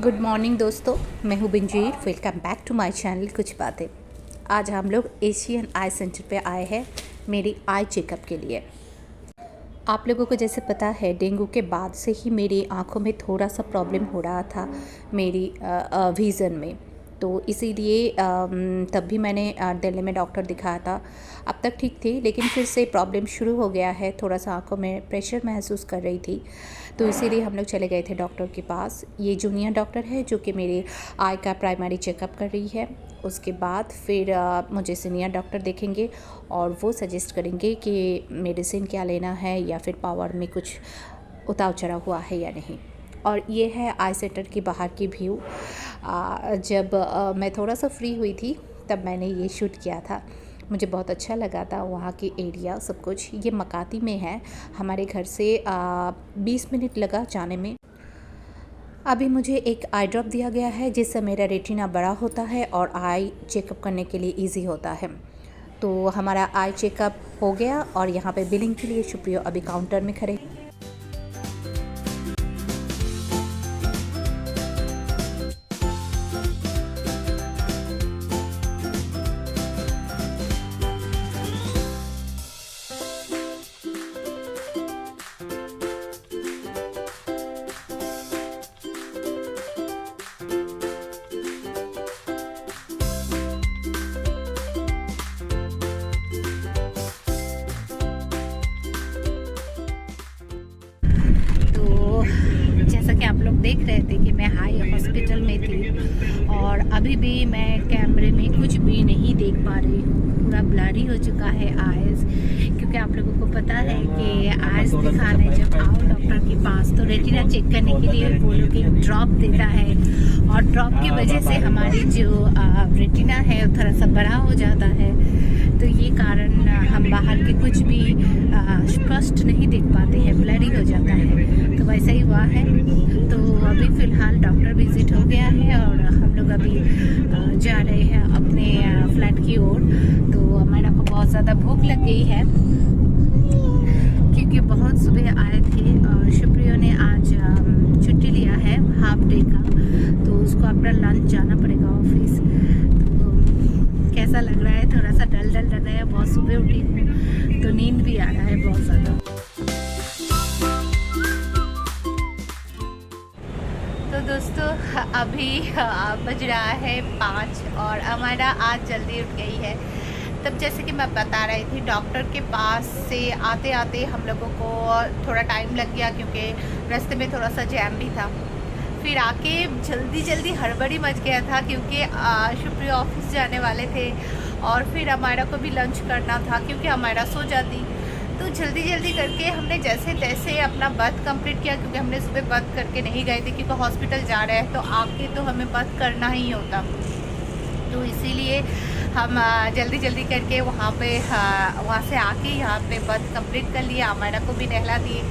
Good morning दोस्तों, मैं हूँ बिंजीर। Welcome back to my channel कुछ बातें। आज हम लोग एशियन आई सेंटर पे आए हैं मेरी आई चेकअप के लिए। आप लोगों को जैसे पता है, डेंगू के बाद से ही मेरी आंखों में थोड़ा सा प्रॉब्लम हो रहा था, मेरी विज़न में। तो इसीलिए तब भी मैंने दिल्ली में डॉक्टर दिखाया था। अब तक ठीक थी, लेकिन फिर से प्रॉब्लम शुरू हो गया है। थोड़ा सा आंखों में प्रेशर महसूस कर रही थी, तो इसीलिए हम लोग चले गए थे डॉक्टर के पास। ये जूनियर डॉक्टर है जो कि मेरे आई का प्राइमरी चेकअप कर रही है। उसके बाद फिर मुझे सीनियर डॉक्टर देखेंगे और वो सजेस्ट करेंगे कि मेडिसिन क्या लेना है या फिर पावर में कुछ उतार चढ़ाव हुआ है या नहीं। और ये है आई सेंटर की बाहर की व्यू। जब मैं थोड़ा सा फ्री हुई थी तब मैंने ये शूट किया था। मुझे बहुत अच्छा लगा था वहाँ की एरिया, सब कुछ। ये मकाती में है, हमारे घर से 20 मिनट लगा जाने में। अभी मुझे एक आई ड्रॉप दिया गया है जिससे मेरा रेटिना बड़ा होता है और आई चेकअप करने के लिए इजी होता है। तो हमारा आई चेकअप हो गया और यहाँ पे बिलिंग के लिए शुक्रिया अभी काउंटर में खड़े। जैसा कि आप लोग देख रहे थे कि मैं हाई हॉस्पिटल में थी और अभी भी मैं कैमरे में कुछ भी नहीं देख पा रही हूँ। पूरा ब्लरी हो चुका है आइज़, क्योंकि आप लोगों को पता है कि आइज़ दिखाने जब आओ डॉक्टर के पास तो रेटिना चेक करने के लिए वो लोग एक ड्रॉप देता है और ड्रॉप की वजह से हमारी जो रेटिना है वो थोड़ा सा बड़ा हो जाता है। तो ये कारण हम बाहर के कुछ भी स्पष्ट नहीं देख पाते हैं, ब्लरी हो जाता है। तो वैसा ही हुआ है। तो अभी फ़िलहाल डॉक्टर विजिट हो गया है और हम लोग अभी जा रहे हैं अपने फ्लैट की ओर। तो हमारा को बहुत ज़्यादा भूख लग गई है क्योंकि बहुत सुबह आए थे और शुक्रिया ने आज छुट्टी लिया है हाफ डे का, तो उसको अपना लंच जाना पड़ेगा ऑफिस। कैसा लग रहा है? थोड़ा सा डल लग रहा है। बहुत सुबह उठी हूँ तो नींद भी आ रहा है बहुत ज़्यादा। तो दोस्तों अभी बज रहा है 5 और हमारा आज जल्दी उठ गई है। तब जैसे कि मैं बता रही थी, डॉक्टर के पास से आते आते हम लोगों को थोड़ा टाइम लग गया क्योंकि रास्ते में थोड़ा सा जैम भी था। फिर आके जल्दी जल्दी हड़बड़ी मच गया था क्योंकि शुक्रिया ऑफिस जाने वाले थे और फिर हमारा को भी लंच करना था क्योंकि हमारा सो जाती। तो जल्दी जल्दी करके हमने जैसे तैसे अपना बर्थ कंप्लीट किया क्योंकि हमने सुबह बर्थ करके नहीं गए थे क्योंकि हॉस्पिटल जा रहे हैं तो आके तो हमें बर्थ करना ही होता। तो इसीलिए हम जल्दी जल्दी करके वहाँ से आके यहाँ पे बर्थ कंप्लीट कर लिया। हमारा को भी नहला दिए।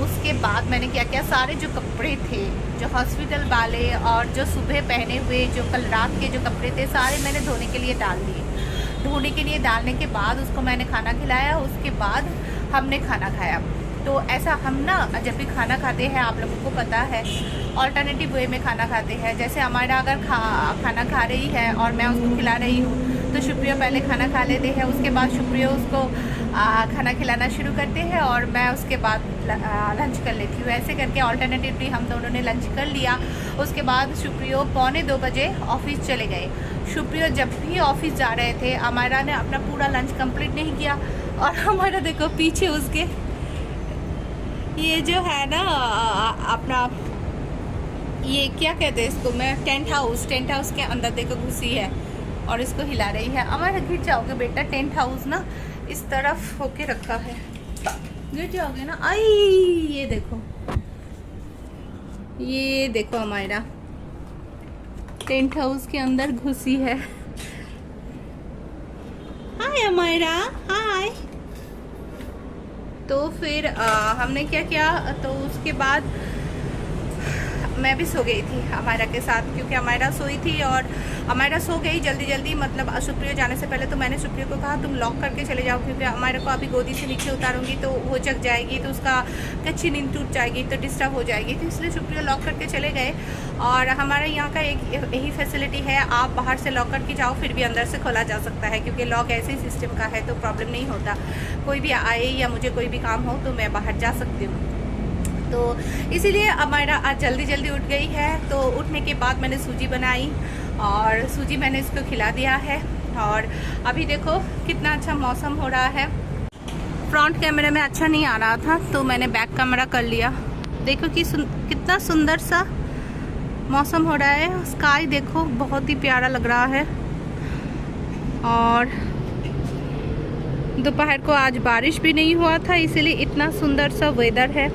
उसके बाद मैंने क्या किया, सारे जो कपड़े थे जो हॉस्पिटल वाले और जो सुबह पहने हुए जो कल रात के जो कपड़े थे सारे मैंने धोने के लिए डाल दिए। धोने के लिए डालने के बाद उसको मैंने खाना खिलाया। उसके बाद हमने खाना खाया। तो ऐसा हम ना जब भी खाना खाते हैं, आप लोगों को पता है, ऑल्टरनेटिव वे में खाना खाते हैं। जैसे हमारा अगर खाना खा रही है और मैं उसको खिला रही हूँ तो शुक्रिया पहले खाना खा लेते हैं, उसके बाद शुक्रिया उसको खाना खिलाना शुरू करते हैं और मैं उसके बाद लंच कर लेती हूँ। ऐसे करके ऑल्टरनेटिवली हम दोनों ने लंच कर लिया। उसके बाद शुक्रिया 1:45 बजे ऑफिस चले गए। शुक्रिया जब भी ऑफिस जा रहे थे, हमारा ने अपना पूरा लंच कंप्लीट नहीं किया और हमारा देखो पीछे उसके ये जो है ना अपना ये क्या कहते हैं इसको, मैं टेंट हाउस के अंदर देखो घुसी है और इसको हिला रही है। हमारा गिर जाओगे बेटा, टेंट हाउस ना इस तरफ होके रखा है, गिर जाओगे ना। आई ये देखो हमारा टेंट हाउस के अंदर घुसी है। हाय हमारा, हाय। तो फिर हमने क्या किया, तो उसके बाद मैं भी सो गई थी अमायरा के साथ, क्योंकि अमायरा सोई थी और अमायरा सो गई जल्दी जल्दी, मतलब सुप्रिया जाने से पहले। तो मैंने सुप्रिया को कहा तुम लॉक करके चले जाओ, क्योंकि अमायरा को अभी गोदी से नीचे उतारूंगी तो वो जग जाएगी, तो उसका कच्ची नींद टूट जाएगी, तो डिस्टर्ब हो जाएगी। तो इसलिए सुप्रिया लॉक करके चले गए। और हमारे यहाँ का एक यही फैसिलिटी है, आप बाहर से लॉक करके जाओ फिर भी अंदर से खोला जा सकता है, क्योंकि लॉक ऐसे ही सिस्टम का है तो प्रॉब्लम नहीं होता। कोई भी आए या मुझे कोई भी काम हो तो मैं बाहर जा सकती हूँ। तो इसीलिए अमायरा आज जल्दी जल्दी उठ गई है। तो उठने के बाद मैंने सूजी बनाई और सूजी मैंने इसको खिला दिया है। और अभी देखो कितना अच्छा मौसम हो रहा है। फ्रंट कैमरे में अच्छा नहीं आ रहा था तो मैंने बैक कैमरा कर लिया। देखो कि कितना सुंदर सा मौसम हो रहा है। स्काई देखो बहुत ही प्यारा लग रहा है। और दोपहर को आज बारिश भी नहीं हुआ था, इसीलिए इतना सुंदर सा वेदर है।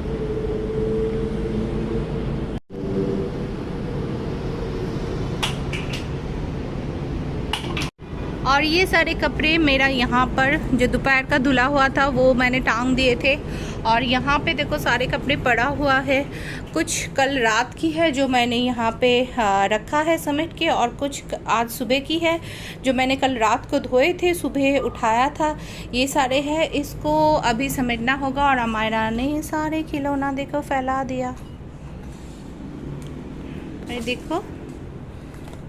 और ये सारे कपड़े मेरा यहाँ पर जो दोपहर का धुला हुआ था वो मैंने टांग दिए थे। और यहाँ पे देखो सारे कपड़े पड़ा हुआ है। कुछ कल रात की है जो मैंने यहाँ पे रखा है समेट के, और कुछ आज सुबह की है जो मैंने कल रात को धोए थे, सुबह उठाया था। ये सारे हैं, इसको अभी समेटना होगा। और अमायरा ने सारे खिलौना देखो फैला दिया। देखो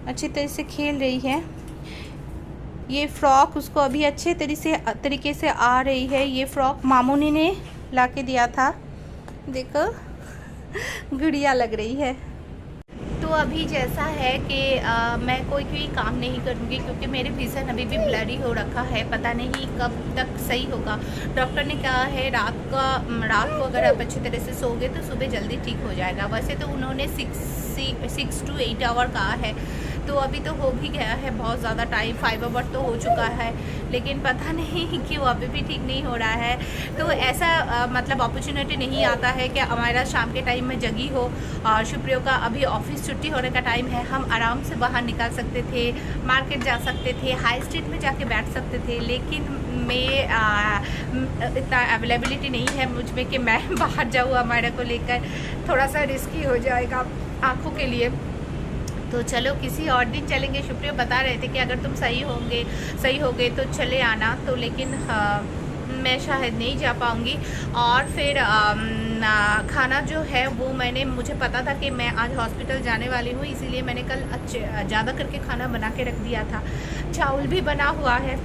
अच्छी तरह से खेल रही है। ये फ्रॉक उसको अभी अच्छे तरीके से आ रही है। ये फ्रॉक मामूनी ने ला के दिया था। देखो गुड़िया लग रही है। तो अभी जैसा है कि मैं कोई काम नहीं करूँगी, क्योंकि मेरे विज़न अभी भी ब्लरी हो रखा है। पता नहीं कब तक सही होगा। डॉक्टर ने कहा है रात को अगर आप अच्छी तरह से सोओगे तो सुबह जल्दी ठीक हो जाएगा। वैसे तो उन्होंने 6 to 8 आवर कहा है, तो अभी तो हो भी गया है बहुत ज़्यादा टाइम, 5 आवर तो हो चुका है, लेकिन पता नहीं क्यों अभी भी ठीक नहीं हो रहा है। तो ऐसा मतलब अपॉर्चुनिटी नहीं आता है कि हमारा शाम के टाइम में जगी हो। और शुक्रिया का अभी ऑफिस छुट्टी होने का टाइम है, हम आराम से बाहर निकल सकते थे, मार्केट जा सकते थे, हाई स्ट्रीट में जाके बैठ सकते थे। लेकिन मैं इतना अवेलेबिलिटी नहीं है मुझ में कि मैं बाहर जाऊँ हमारे को लेकर, थोड़ा सा रिस्की हो जाएगा आँखों के लिए। तो चलो किसी और दिन चलेंगे। शुक्रिया बता रहे थे कि अगर तुम सही हो गए तो चले आना, तो लेकिन मैं शायद नहीं जा पाऊँगी। और फिर खाना जो है वो मुझे पता था कि मैं आज हॉस्पिटल जाने वाली हूँ, इसीलिए मैंने कल ज़्यादा करके खाना बना के रख दिया था। चावल भी बना हुआ है,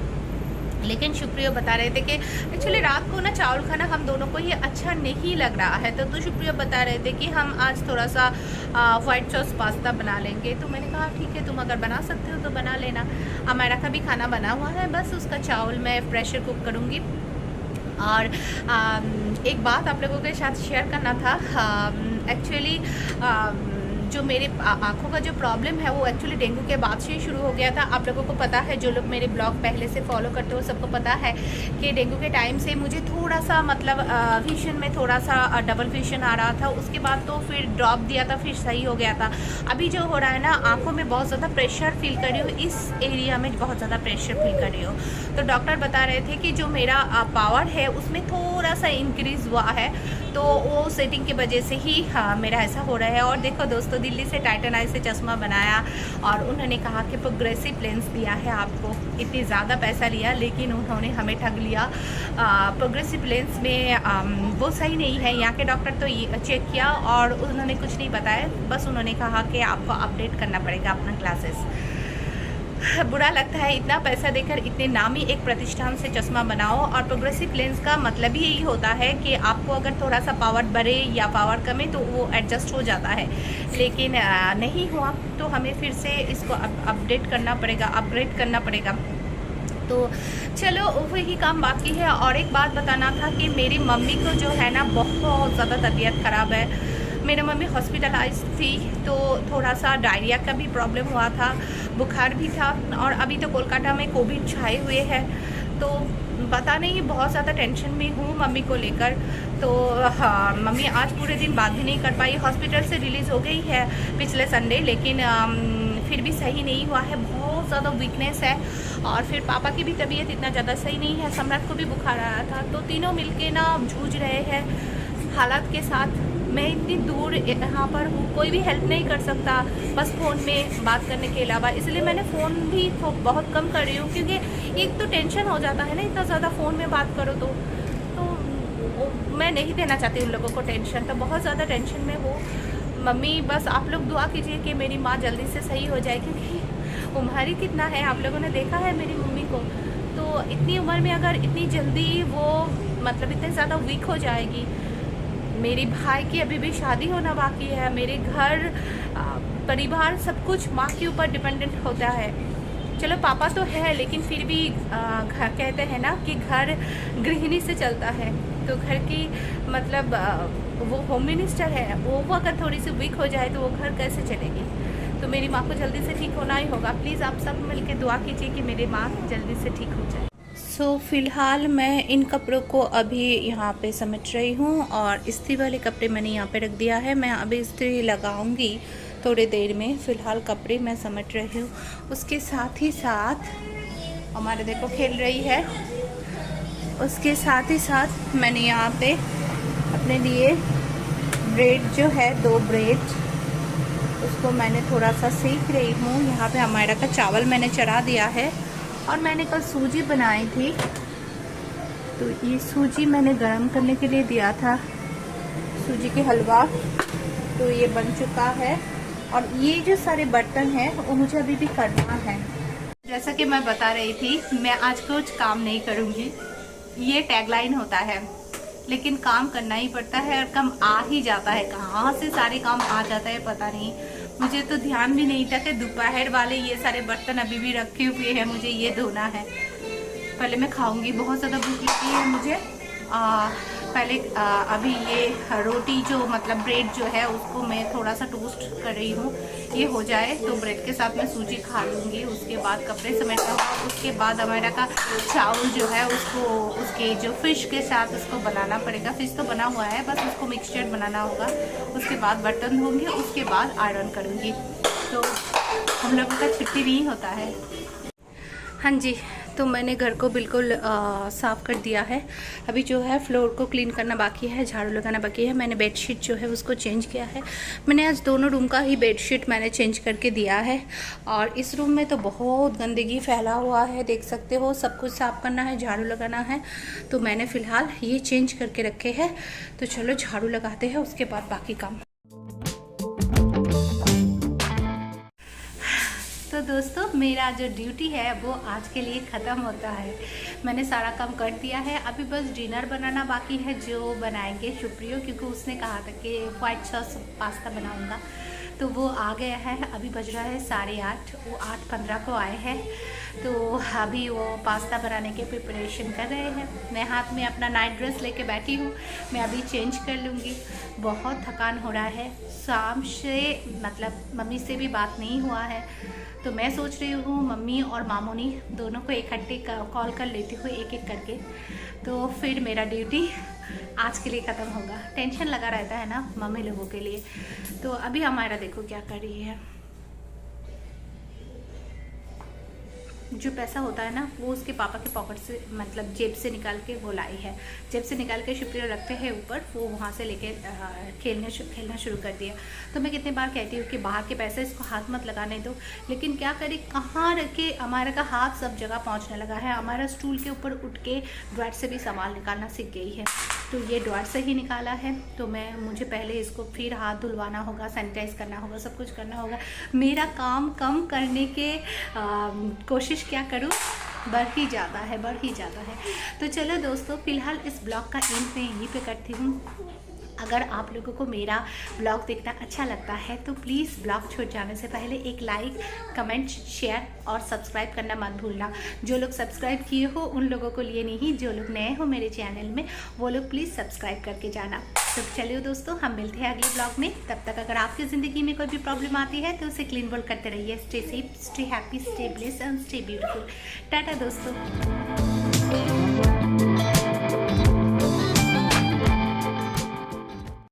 लेकिन शुक्रिया बता रहे थे कि एक्चुअली रात को ना चावल खाना हम दोनों को ही अच्छा नहीं लग रहा है। तो शुक्रिया बता रहे थे कि हम आज थोड़ा सा वाइट सॉस पास्ता बना लेंगे। तो मैंने कहा ठीक है, तुम अगर बना सकते हो तो बना लेना। हमारा का भी खाना बना हुआ है, बस उसका चावल मैं प्रेशर कुक करूँगी। और एक बात आप लोगों के साथ शेयर करना था। एक्चुअली जो मेरे आँखों का जो प्रॉब्लम है वो एक्चुअली डेंगू के बाद से ही शुरू हो गया था। आप लोगों को पता है, जो लोग मेरे ब्लॉग पहले से फॉलो करते हो सबको पता है कि डेंगू के टाइम से मुझे थोड़ा सा मतलब विजन में थोड़ा सा डबल विजन आ रहा था। उसके बाद तो फिर ड्रॉप दिया था, फिर सही हो गया था। अभी जो हो रहा है ना, आँखों में बहुत ज़्यादा प्रेशर फील कर रही हूँ, इस एरिया में बहुत ज़्यादा प्रेशर फील कर रही हूँ। तो डॉक्टर बता रहे थे कि जो मेरा पावर है उसमें थोड़ा सा इंक्रीज़ हुआ है, तो वो सेटिंग की वजह से ही मेरा ऐसा हो रहा है। और देखो दोस्तों, दिल्ली से टाइटन आई से चश्मा बनाया और उन्होंने कहा कि प्रोग्रेसिव लेंस दिया है आपको। इतनी ज़्यादा पैसा लिया लेकिन उन्होंने हमें ठग लिया। प्रोग्रेसिव लेंस में वो सही नहीं है। यहाँ के डॉक्टर तो ये चेक किया और उन्होंने कुछ नहीं बताया, बस उन्होंने कहा कि आपको अपडेट करना पड़ेगा अपना ग्लासेस। बुरा लगता है इतना पैसा देकर इतने नामी एक प्रतिष्ठान से चश्मा बनाओ। और प्रोग्रेसिव लेंस का मतलब ही यही होता है कि आपको अगर थोड़ा सा पावर बढ़े या पावर कमे तो वो एडजस्ट हो जाता है, लेकिन नहीं हुआ तो हमें फिर से इसको अपडेट करना पड़ेगा, अपग्रेड करना पड़ेगा। तो चलो वही काम बाकी है। और एक बात बताना था कि मेरी मम्मी को जो है ना बहुत ज़्यादा तबीयत ख़राब है। मेरी मम्मी हॉस्पिटलाइज थी, तो थोड़ा सा डायरिया का भी प्रॉब्लम हुआ था, बुखार भी था, और अभी तो कोलकाता में कोविड छाए हुए हैं। तो पता नहीं, बहुत ज़्यादा टेंशन में हूँ मम्मी को लेकर। तो हाँ, मम्मी आज पूरे दिन बात भी नहीं कर पाई। हॉस्पिटल से रिलीज़ हो गई है पिछले संडे, लेकिन फिर भी सही नहीं हुआ है, बहुत ज़्यादा वीकनेस है। और फिर पापा की भी तबीयत इतना ज़्यादा सही नहीं है, सम्राट को भी बुखार आया था। तो तीनों मिलके ना जूझ रहे हैं हालात के साथ। मैं इतनी दूर यहाँ पर हूँ, कोई भी हेल्प नहीं कर सकता बस फ़ोन में बात करने के अलावा, इसलिए मैंने फ़ोन भी बहुत कम कर रही हूँ। क्योंकि एक तो टेंशन हो जाता है ना, इतना ज़्यादा फ़ोन में बात करो तो मैं नहीं देना चाहती उन लोगों को टेंशन, तो बहुत ज़्यादा टेंशन में हो। मम्मी बस आप लोग दुआ कीजिए कि मेरी माँ जल्दी से सही हो जाए, क्योंकि उम्र ही कितना है, आप लोगों ने देखा है मेरी मम्मी को, तो इतनी उम्र में अगर इतनी जल्दी वो मतलब इतने ज़्यादा वीक हो जाएगी। मेरे भाई की अभी भी शादी होना बाकी है, मेरे घर परिवार सब कुछ माँ के ऊपर डिपेंडेंट होता है। चलो पापा तो है, लेकिन फिर भी घर कहते हैं ना कि घर गृहिणी से चलता है, तो घर की मतलब वो होम मिनिस्टर है, वो अगर थोड़ी सी वीक हो जाए तो वो घर कैसे चलेगी। तो मेरी माँ को जल्दी से ठीक होना ही होगा। प्लीज़ आप सब मिलके दुआ कीजिए कि मेरी माँ जल्दी से ठीक हो जाए। फ़िलहाल मैं इन कपड़ों को अभी यहाँ पे समेट रही हूँ, और इस्त्री वाले कपड़े मैंने यहाँ पे रख दिया है। मैं अभी इस्त्री लगाऊंगी थोड़ी देर में। फ़िलहाल कपड़े मैं समेट रही हूँ। उसके साथ ही साथ हमारे देखो खेल रही है, उसके साथ ही साथ मैंने यहाँ पे अपने लिए ब्रेड जो है 2 ब्रेड, उसको मैंने थोड़ा सा सेक रही हूँ। यहाँ पे हमारा का चावल मैंने चढ़ा दिया है, और मैंने कल सूजी बनाई थी, तो ये सूजी मैंने गरम करने के लिए दिया था, सूजी के हलवा, तो ये बन चुका है। और ये जो सारे बर्तन हैं वो मुझे अभी भी करना है। जैसा कि मैं बता रही थी, मैं आज कुछ काम नहीं करूँगी, ये टैगलाइन होता है, लेकिन काम करना ही पड़ता है, और काम आ ही जाता है। कहाँ से सारे काम आ जाता है पता नहीं, मुझे तो ध्यान भी नहीं था कि दोपहर वाले ये सारे बर्तन अभी भी रखे हुए हैं, मुझे ये धोना है। पहले मैं खाऊंगी, बहुत ज़्यादा भूख लगी है मुझे। पहले अभी ये रोटी जो मतलब ब्रेड जो है उसको मैं थोड़ा सा टोस्ट कर रही हूँ, ये हो जाए तो ब्रेड के साथ मैं सूजी खा लूँगी। उसके बाद कपड़े समेटना होगा, उसके बाद हमारा का चावल जो है उसको उसके जो फिश के साथ उसको बनाना पड़ेगा। फिश तो बना हुआ है, बस उसको मिक्सचर बनाना होगा। उसके बाद बर्तन धोंगी, उसके बाद आयरन करूँगी। तो हम लोगों का छुट्टी नहीं होता है। हाँ जी, तो मैंने घर को बिल्कुल साफ़ कर दिया है। अभी जो है फ्लोर को क्लीन करना बाकी है, झाड़ू लगाना बाकी है। मैंने बेडशीट जो है उसको चेंज किया है। मैंने आज दोनों रूम का ही बेडशीट मैंने चेंज करके दिया है। और इस रूम में तो बहुत गंदगी फैला हुआ है, देख सकते हो। सब कुछ साफ़ करना है, झाड़ू लगाना है, तो मैंने फ़िलहाल ये चेंज करके रखे हैं। तो चलो झाड़ू लगाते हैं, उसके बाद बाकी काम। तो दोस्तों, मेरा जो ड्यूटी है वो आज के लिए ख़त्म होता है। मैंने सारा काम कर दिया है, अभी बस डिनर बनाना बाकी है, जो बनाएंगे शुप्रियो, क्योंकि उसने कहा था कि वाइट सॉस पास्ता बनाऊंगा, तो वो आ गया है। अभी बज रहा है 8:30, वो 8:15 को आए हैं, तो अभी वो पास्ता बनाने के प्रिपरेशन कर रहे हैं। मैं हाथ में अपना नाइट ड्रेस लेके बैठी हूँ, मैं अभी चेंज कर लूँगी। बहुत थकान हो रहा है, शाम से मतलब मम्मी से भी बात नहीं हुआ है, तो मैं सोच रही हूँ मम्मी और मामूनी दोनों को इकट्ठे कॉल कर लेती हूँ एक एक करके, तो फिर मेरा ड्यूटी आज के लिए ख़त्म होगा। टेंशन लगा रहता है ना मम्मी लोगों के लिए। तो अभी हमारा देखो क्या कर रही है, जो पैसा होता है ना वो उसके पापा के पॉकेट से मतलब जेब से निकाल के वो लाई है। जेब से निकाल के शुक्रिया रखते हैं ऊपर, वो वहाँ से लेके खेलना शुरू कर दिया। तो मैं कितनी बार कहती हूँ कि बाहर के पैसे इसको हाथ मत लगाने दो, लेकिन क्या करे, कहाँ रखे हमारा का हाथ सब जगह पहुँचने लगा है। हमारा स्टूल के ऊपर उठ के ड्रॉयर से भी सामान निकालना सीख गई है, तो ये ड्रॉयर से ही निकाला है। तो मुझे पहले इसको फिर हाथ धुलवाना होगा, सैनिटाइज करना होगा, सब कुछ करना होगा। मेरा काम कम करने के कोशिश क्या करूं, बढ़ ही जाता है। तो चलो दोस्तों, फिलहाल इस ब्लॉग का एंड मैं यहीं पे करती हूँ। अगर आप लोगों को मेरा ब्लॉग देखना अच्छा लगता है तो प्लीज़ ब्लॉग छोड़ जाने से पहले एक लाइक, कमेंट, शेयर और सब्सक्राइब करना मत भूलना। जो लोग सब्सक्राइब किए हो उन लोगों को लिए नहीं, जो लोग नए हो मेरे चैनल में वो लोग प्लीज़ सब्सक्राइब करके जाना। तो चलिए दोस्तों, हम मिलते हैं अगले ब्लॉग में। तब तक अगर आपकी ज़िंदगी में कोई भी प्रॉब्लम आती है तो उसे क्लीन बोल करते रहिए। Stay safe, stay happy, stay blessed and stay beautiful. Tata दोस्तों।